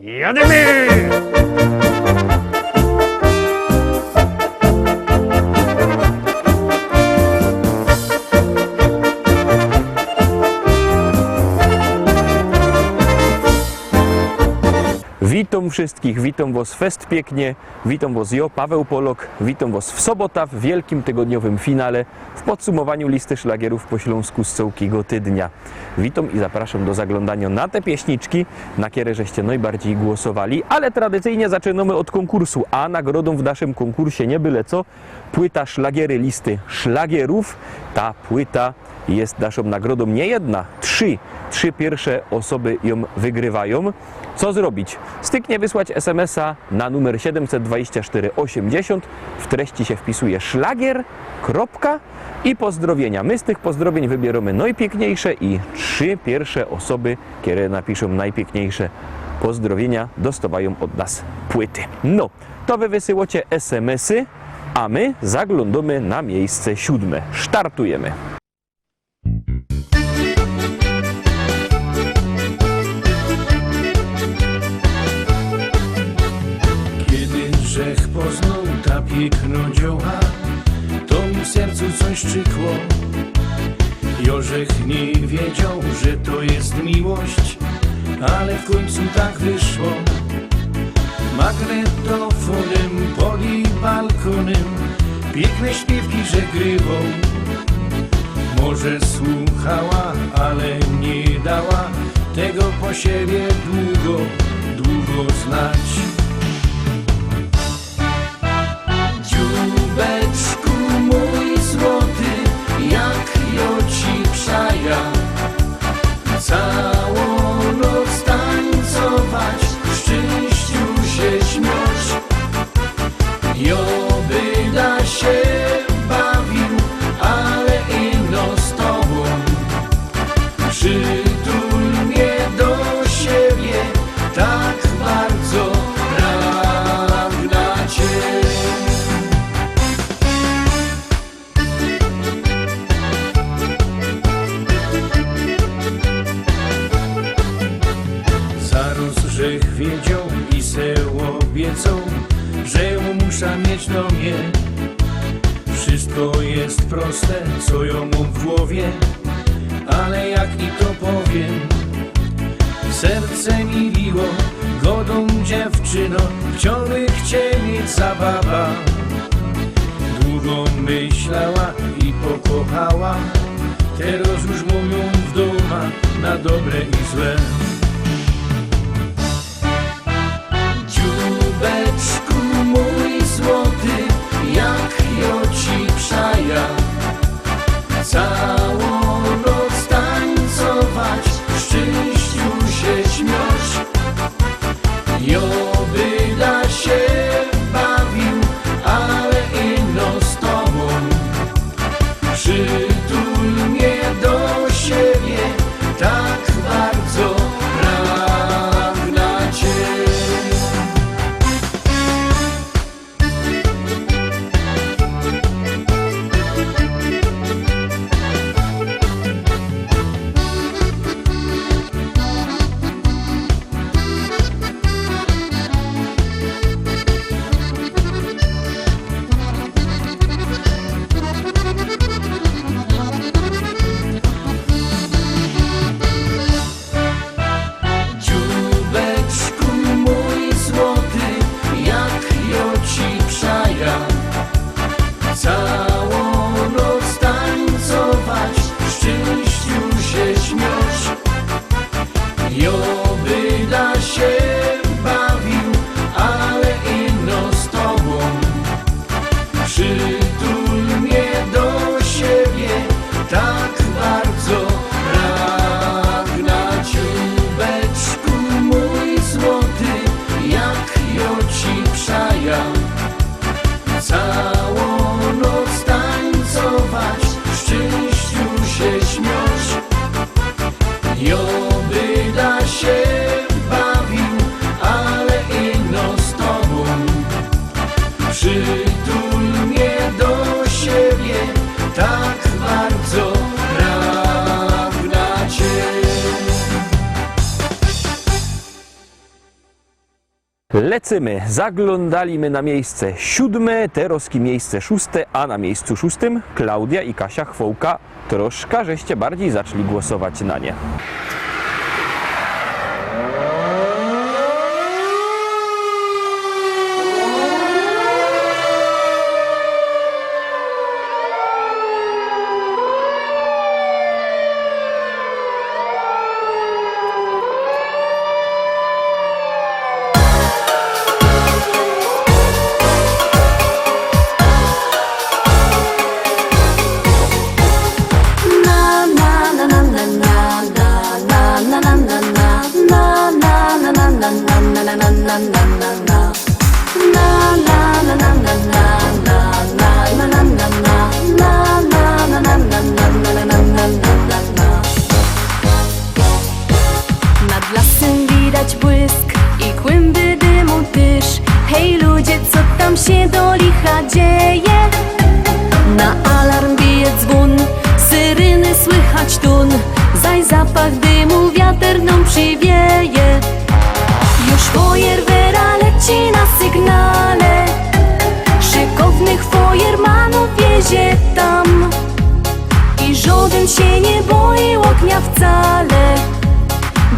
Jademy! Witam wszystkich, witam was fest pięknie, witam was ja, Paweł Polok, witam was w sobota w wielkim tygodniowym finale w podsumowaniu listy szlagierów po śląsku z całego tydnia. Witam i zapraszam do zaglądania na te pieśniczki, na które żeście najbardziej głosowali, ale tradycyjnie zaczynamy od konkursu, a nagrodą w naszym konkursie nie byle co, płyta szlagiery listy szlagierów. Ta płyta jest naszą nagrodą nie jedna, trzy pierwsze osoby ją wygrywają. Co zrobić? Styknie wysłać SMS-a na numer 72480. W treści się wpisuje szlagier, kropka i pozdrowienia. My z tych pozdrowień wybieramy najpiękniejsze i 3 pierwsze osoby, które napiszą najpiękniejsze pozdrowienia, dostawają od nas płyty. No, to wy wysyłacie SMS-y, a my zaglądamy na miejsce 7. Startujemy. Grzech poznał ta piękno dzioła, to mi w sercu coś czykło. Jorzech nie wiedział, że to jest miłość, ale w końcu tak wyszło. Magnetofonem pod jej balkonem piękne śpiewki żegrywał. Może słuchała, ale nie dała tego po siebie długo znać. Dziubeczku mój złoty, jak joci przaja, całą noc tańcować, w szczęściu się śmiać. Joby da się bawił, ale ino z tobą. Przytul mnie do siebie, tak bardzo pragnę cię. Grzech wiedział i se obiecał, że ją muszę mieć do mnie. Wszystko jest proste, co ją mam w głowie, ale jak i to powiem, serce mi biło, godą dziewczyno, wciąż chcie mieć zabawa. Długo myślała i pokochała, teraz już mówią w doma na dobre i złe. Dziubeczku mój złoty, jak joci przaja, całą noc tańcować, w szczęściu się śmiać. Joby da się bawił, ale ino z tobą. Przytul mnie do siebie, tak bardzo Lecymy, zaglądaliśmy na miejsce 7, Teroski miejsce 6, a na miejscu 6 Klaudia i Kasia Chwołka. Troszkę żeście bardziej zaczęli głosować na nie. Nad lasem widać błysk i kłęby dymu tyż. Hej ludzie, co tam się do licha dzieje? Na alarm bije dzwon, syryny słychać tun. Zaś zapach dymu wiatr nam przywieje. Już fajerwera leci na sygnale, szykownych fajermanów wiezie tam. I żaden się nie boi ognia wcale,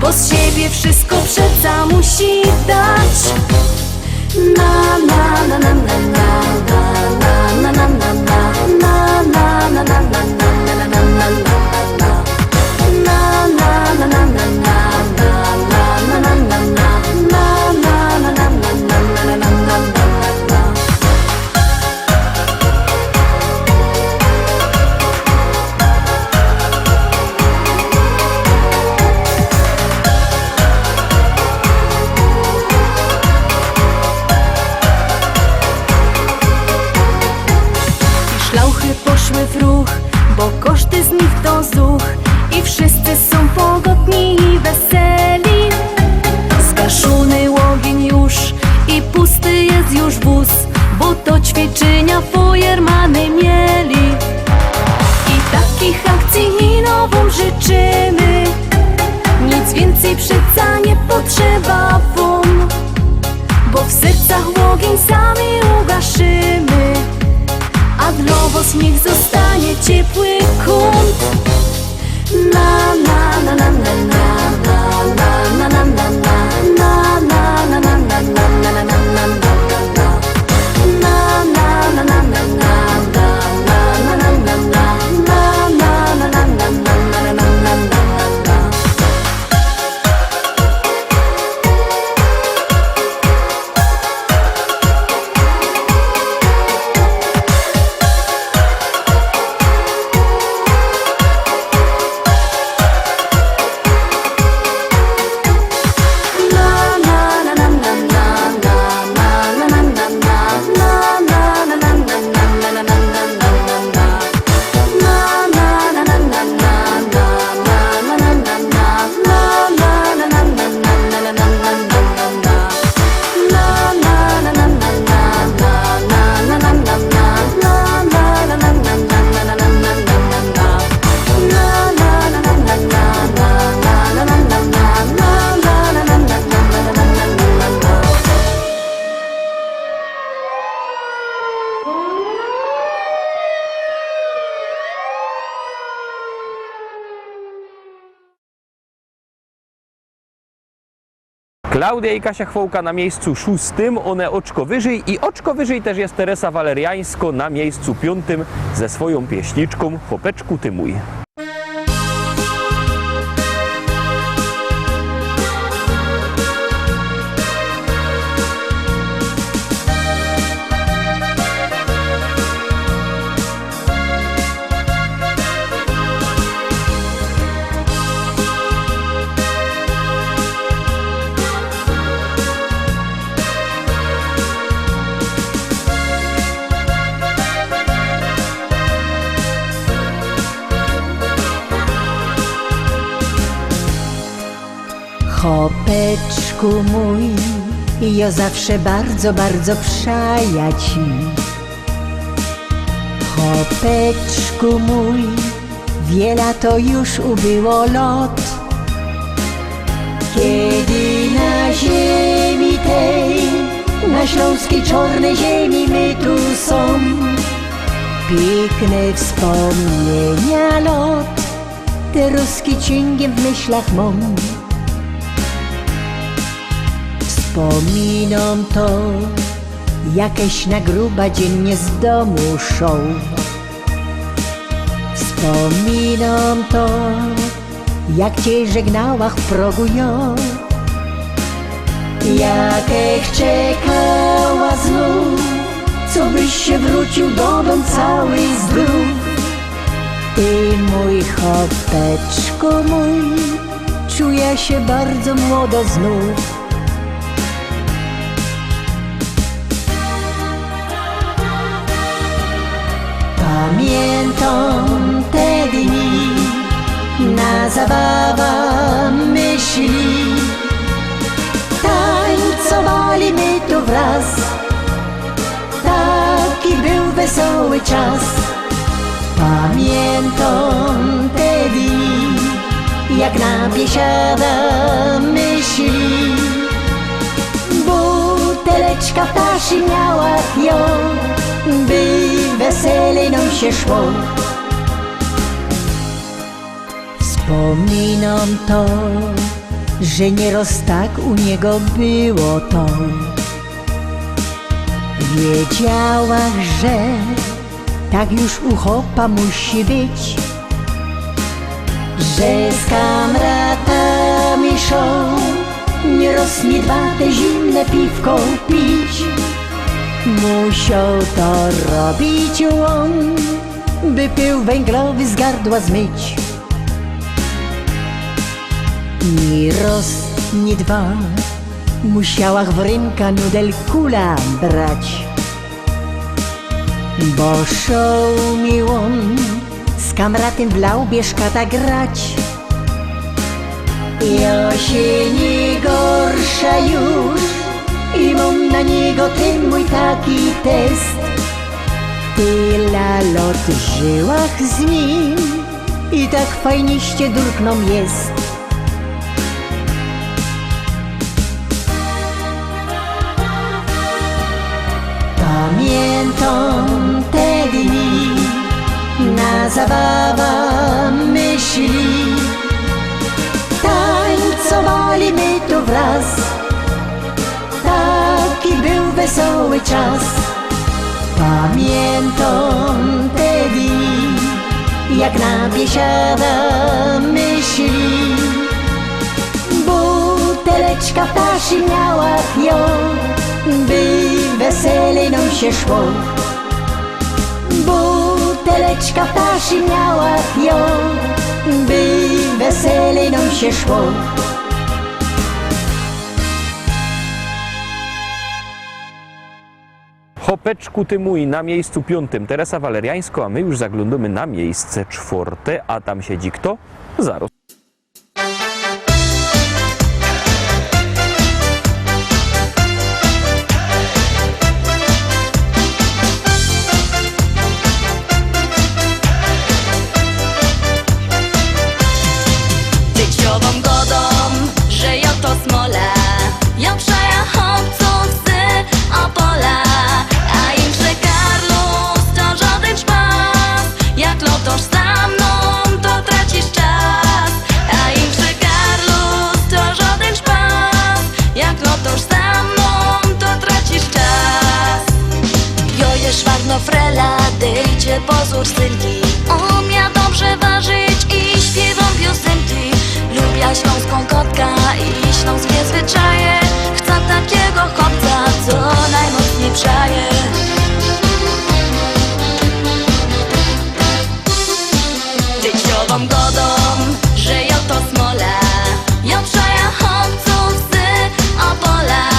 bo z siebie wszystko przeca musi dać. Na na na na na na na na na na na na na na na na na na na. Szlauchy poszły w ruch, bo koszty z nich to zuch. I wszyscy są pogodni i weseli. Zgaszony ogień już i pusty jest już wóz, bo to ćwiczenia fajermany mieli. I takich akcji i nową życzymy, nic więcej przeca nie potrzeba wam, bo w sercach ogień sami ugaszymy, a dla was niech zostanie ciepły kąt. Na na na na na na na na na na na na na na na na na na Klaudia i Kasia Chwołka na miejscu 6, one oczko wyżej i oczko wyżej też jest Teresa Waleriańsko na miejscu 5 ze swoją pieśniczką Chłopeczku ty mój. Chłopeczku mój, ja zawsze bardzo, bardzo przaja ci. Chłopeczku mój, wiele to już ubyło lot, kiedy na ziemi tej Na śląskiej czarnej ziemi my tu są. Piękne wspomnienia lot, te ruski cięgiem w myślach mam. Wspominam to, jakieś na gruba dziennie z domu szą. Wspominam to, jak cię żegnała w progu ja. Jakech czekała znów, co byś się wrócił do domu cały zdrów. Ty mój chopeczku mój, czuję się bardzo młodo znów. Pamiętam te dni, na zabawa myśli. Tańcowali my tu wraz, taki był wesoły czas. Pamiętam te dni, jak na biesiada myśli. Buteleczka ptasi miała ją, by weselej nam się szło. Wspominam to, że nieraz tak u niego było to. Wiedziałach, że tak już u chopa musi być, że z kamratami szą, nieraz nie dba te zimne piwko pić. Musiał to robić on, by pył węglowy z gardła zmyć. Ni raz, ni dwa, musiałach w ręka nudel kula brać. Bo szał mi on z kamratem w laubie szkata grać. Ja się nie gorsza już i mam na niego ten mój taki test. Tyle lot żyłach z nim i tak fajniście durkną jest. Pamiętam te dni, na zabawa myśli. Tańcowali my tu wraz, taki był wesoły czas. Pamiętam te dni, jak na biesiada myśli. Buteleczka ptasi miała ją, by weselej nam się szło. Buteleczka ptasi miała ją, by weselej nam się szło. Chopeczku ty mój na miejscu 5. Teresa Waleriańsko, a my już zaglądamy na miejsce 4, a tam siedzi kto? Zaraz. Tyciową godą, że ja to smola, ja przejechał co z Opola, a im że Karlus to żaden szpas, jak lotosz za mną to tracisz czas, a im że Karlus to żaden szpas, jak lotosz za mną to tracisz czas. Jo je szwarno frela, dejcie pozór synki, umia dobrze ważyć i śpiewam piosenki. Lubię śląską kotka i śląskie zwyczaje, chcę takiego chłopca, co najmocniej przaje. Tyciową godą, że ja to smola, ja przaja chłopców z Opola,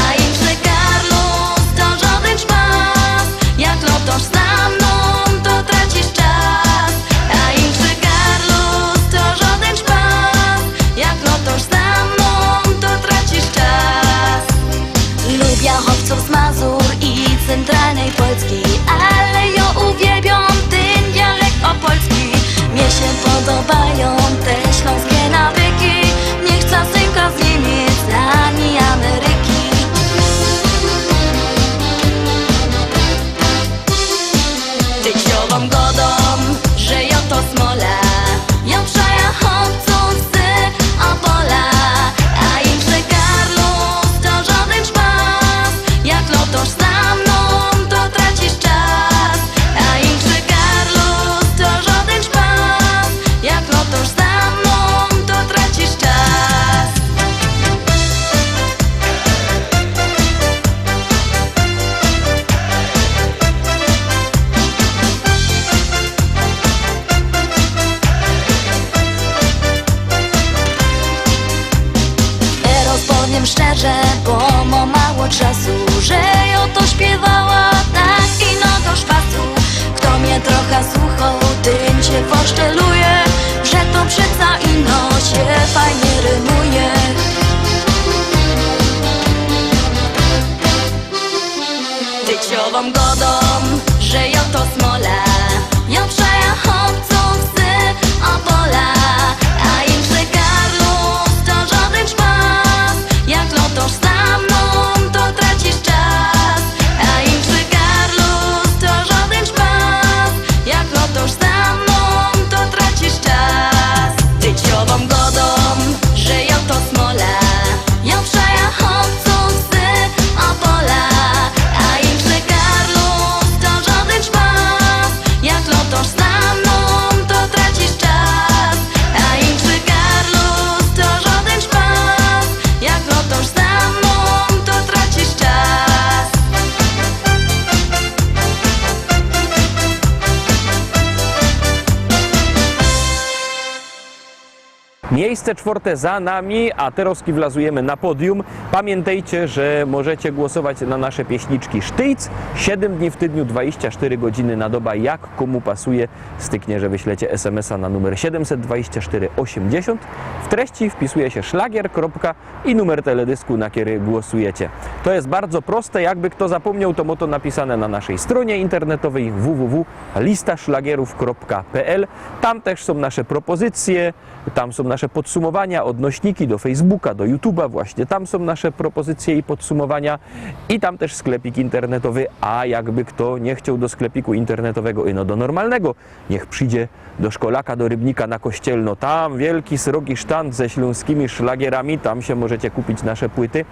a im że Karlus to żaden szpas, jak lotosz za mną to tracisz czas, a im że Karlus to żaden szpas, jak lotosz za mną to tracisz czas. Lubię chłopców z Mazur i centralnej Polski, ale ja uwielbiam ten dialekt opolski. Mnie się podobają te śląskie nawyki, nie chcę synka z Niemiec ani Ameryki. było czasu, że ją to śpiewała tak ino do szpasu. Kto mnie trochę słuchał, tym cię poszczeluje, że to przeca ino się fajnie rymuje. Tyciową godą, że ją to smola, ją przejechał psy Opola, a im Karlus to żaden szpas, jak lotosz za mną, to tracisz czas. A im Karlus to żaden szpas, jak lotosz za mną, to tracisz czas. Tyciową godą, że ją to smola, ją przejechał psy Opola, a im Karlus to żaden szpas, jak lotosz za mną, to tracisz czas. A im Karlus to żaden szpas, jak lotosz za mną, to tracisz czas. Miejsce czwarte za nami, a teraz wlazujemy na podium. Pamiętajcie, że możecie głosować na nasze pieśniczki Sztyjc. 7 dni w tygodniu, 24 godziny na dobę, jak komu pasuje. Styknie, że wyślecie SMS-a na numer 724 80. W treści wpisuje się szlagier, i numer teledysku, na który głosujecie. To jest bardzo proste, jakby kto zapomniał, to moto napisane na naszej stronie internetowej www.listaszlagierów.pl. Tam też są nasze propozycje, tam są nasze podsumowania, odnośniki do Facebooka, do YouTube'a, właśnie tam są nasze propozycje i podsumowania i tam też sklepik internetowy, a jakby kto nie chciał do sklepiku internetowego, do normalnego, niech przyjdzie do Szkolaka, do Rybnika na Kościelno, tam wielki srogi sztand ze śląskimi szlagierami, tam się możecie kupić nasze płyty.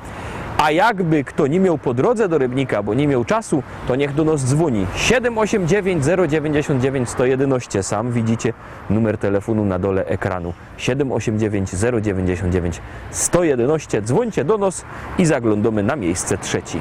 A jakby kto nie miał po drodze do Rybnika, bo nie miał czasu, to niech do nas dzwoni 789 099 111. Sam widzicie numer telefonu na dole ekranu. 789 099 111. Dzwońcie do nas i zaglądamy na miejsce trzecie.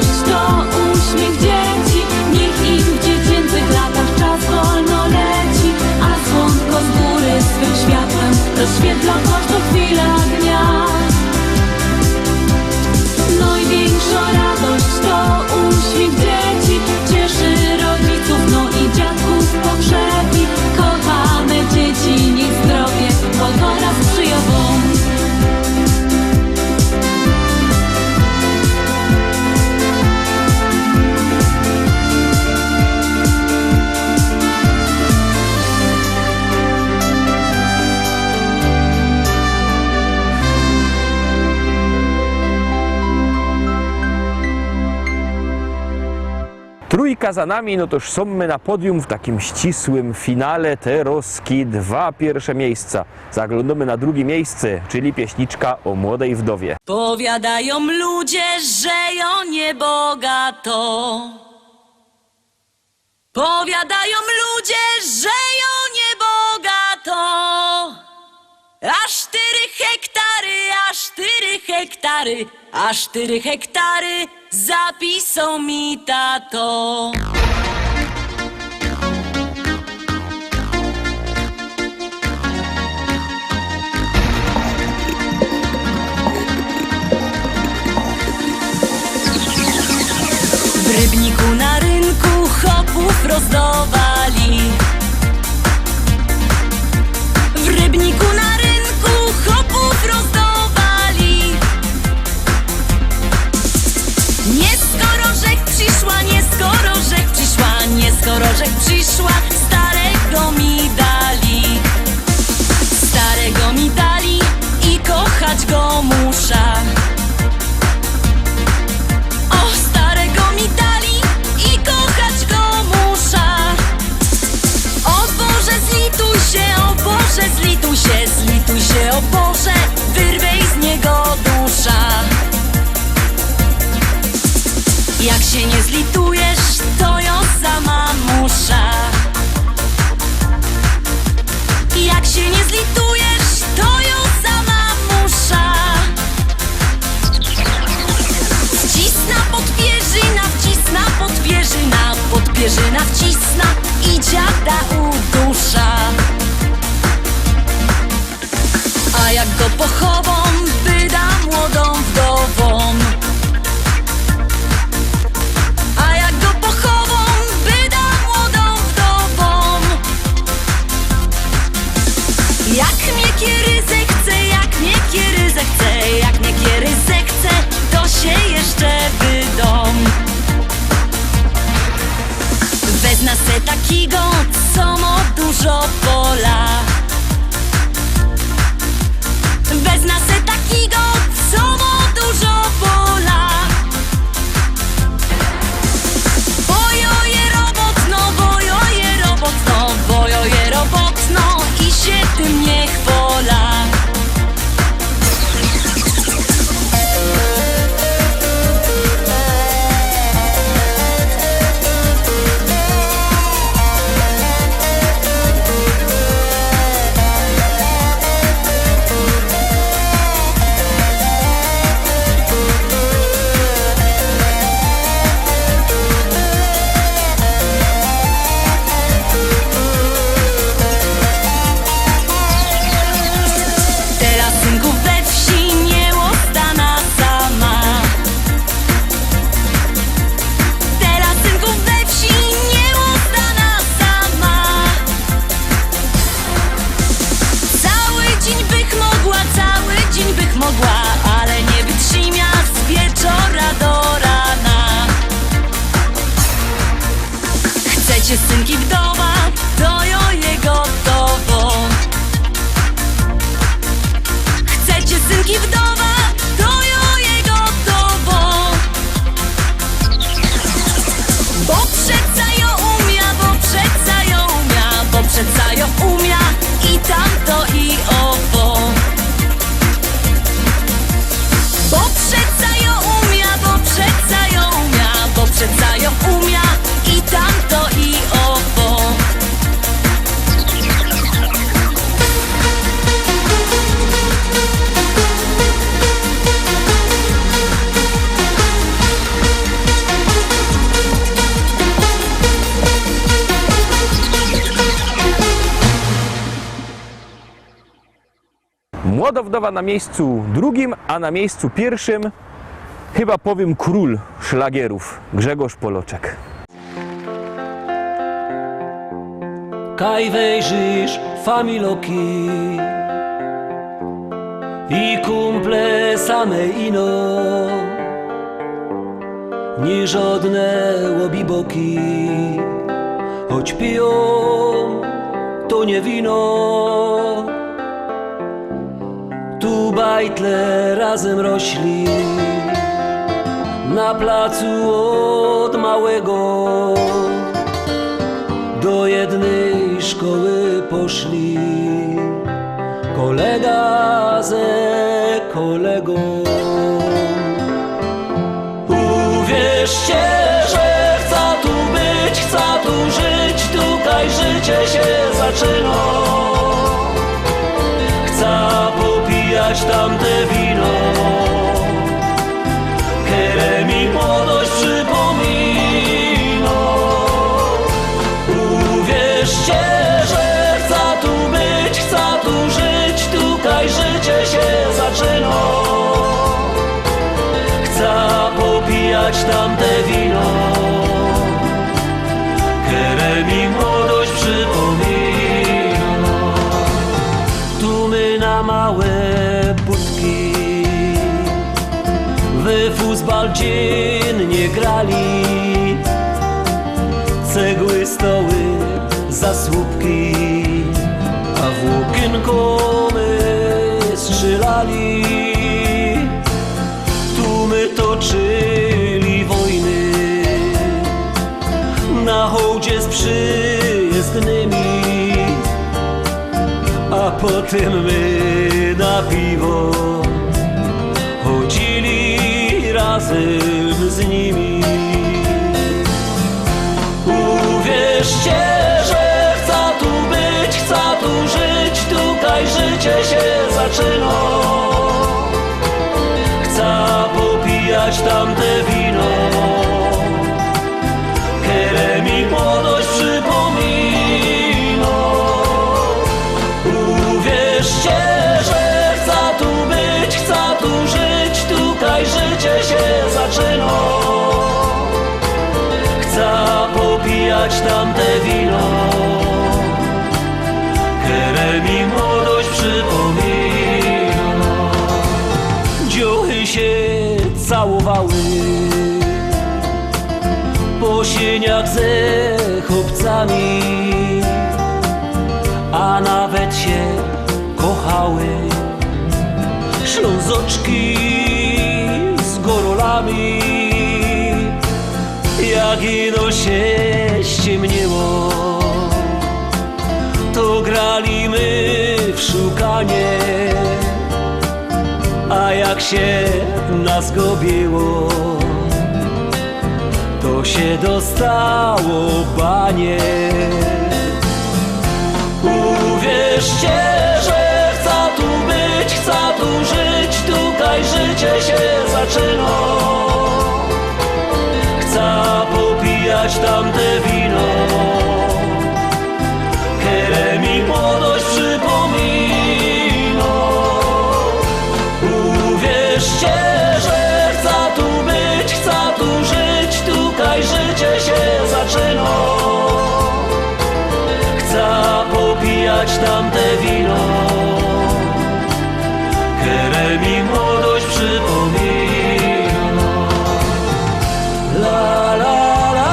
radość to uśmiech dzieci. Niech ich w dziecięcych latach czas wolno leci, a słonko z góry swym światłem rozświetla każdą chwilę dnia. Największa radość to uśmiech dzieci, cieszy rodziców, no i dziadków pogrzebi. Kochane dzieci, niech zdrowie pogoda sprzyja wam. Trójka za nami, no toż są my na podium w takim ścisłym finale. Te roski 2 pierwsze miejsca. Zaglądamy na drugie miejsce, czyli pieśniczka o młodej wdowie. Powiadają ludzie, że ją niebogato. Powiadają ludzie, że ją niebogato. Aż 4 hektary, aż 4 hektary, aż 4 hektary zapisał mi tato. W Rybniku na rynku chopów rozdawali. W Rybniku na rynku chopów rozdawali. Nie skoro rzek przyszła, nie skoro rzek przyszła, nie skoro rzek przyszła, starego mi dali. Starego mi dali i kochać go muszę. O, starego mi dali i kochać go muszę. O Boże, zlituj się, o Boże, zlituj się, zlituj się, o Boże, wyrwej z niego dusza. Jak się nie zlitujesz, to ja sama muszę. Jak się nie zlitujesz, to ja sama muszę. Wcisna podpierzyna, wcisna podpierzyna, podpierzyna wcisna i dziada udusza. A jak go pochową, wyda młodą wdową. A jak go pochową, wyda młodą wdową. Jak mnie kiery zechce, jak mnie kiery zechce, jak mnie kiery zechce, to się jeszcze wydom. Wezna se takiego, co ma dużo pola. Wezna se takiego, co ma dużo pola. Bojoje robotno, bojoje robotno, bojoje robotno i się tym nie chwola. Młoda wdowa na miejscu drugim, a na miejscu pierwszym chyba powiem król szlagierów, Grzegorz Poloczek. Kaj wejrzysz familoki i kumple same ino, ni żadne łobiboki, choć piją to nie wino. Tu bajtle razem rośli na placu od małego. Do jednej szkoły poszli kolega ze kolegą. Uwierzcie, że chcę tu być, chcę tu żyć, tutaj życie się zaczyna. Chcę popijać tamte wino, które mi młodość przypomina. Uwierzcie, że chcę tu być, chcę tu żyć, tutaj życie się zaczyna. Chcę popijać tamte wino, które mi młodość przypomina. Tu my na małe budki w futbal dziennie grali. Cegły, stoły, zasłupki, a w okienko my strzelali. Tu my toczyli wojny na hołdzie z przyjezdnymi, a potem my na piwo chodzili razem z nimi. Uwierzcie, że chcę tu być, chcę tu żyć, tutaj życie się zaczyna. Chcę popijać tamte wino, które mi młodość przypomina. Uwierzcie, że chcę tu być, chcę tu żyć, tutaj życie się zaczyna. Chcę popijać tamte wino, które mi młodość przypomina. Dziuchy się całowały po sieniach ze chłopcami, a nawet się kochały ślązoczki z gorolami. Jak ino się ściemniło, to grali my w szukanie, a jak się nas gobiło, to się dostało banie. Uwierzcie, że chcę tu być, chcę tu żyć, tutaj życie się zaczyna. Chcę popijać tamte wino, które mi młodość przypomina. Uwierzcie, że chcę tu być, chcę tu żyć, tutaj życie się zaczyna. Chcę popijać tamte wino, które mi młodość przypomina. La la la.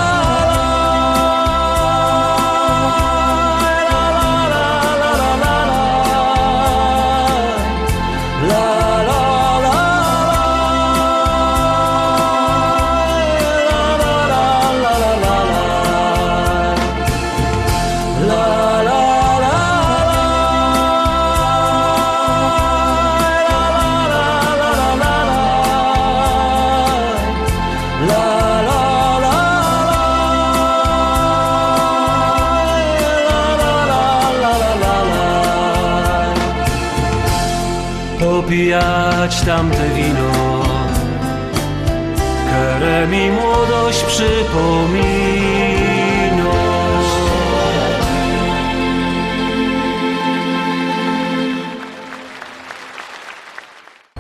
Popijać tamte wino, które mi młodość przypomina.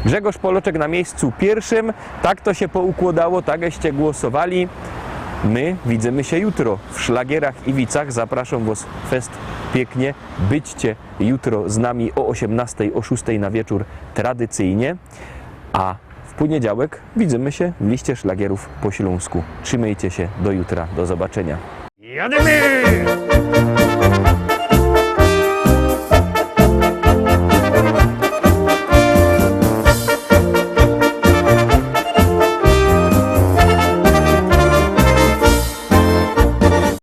Grzegorz Poloczek na miejscu pierwszym. Tak to się poukładało, takeście głosowali. My widzimy się jutro w Szlagierach i Wicach. Zapraszam Was fest pięknie. Byćcie jutro z nami o 18, o 6 na wieczór tradycyjnie. A w poniedziałek widzimy się w liście szlagierów po śląsku. Trzymajcie się, do jutra, do zobaczenia. Jadymy!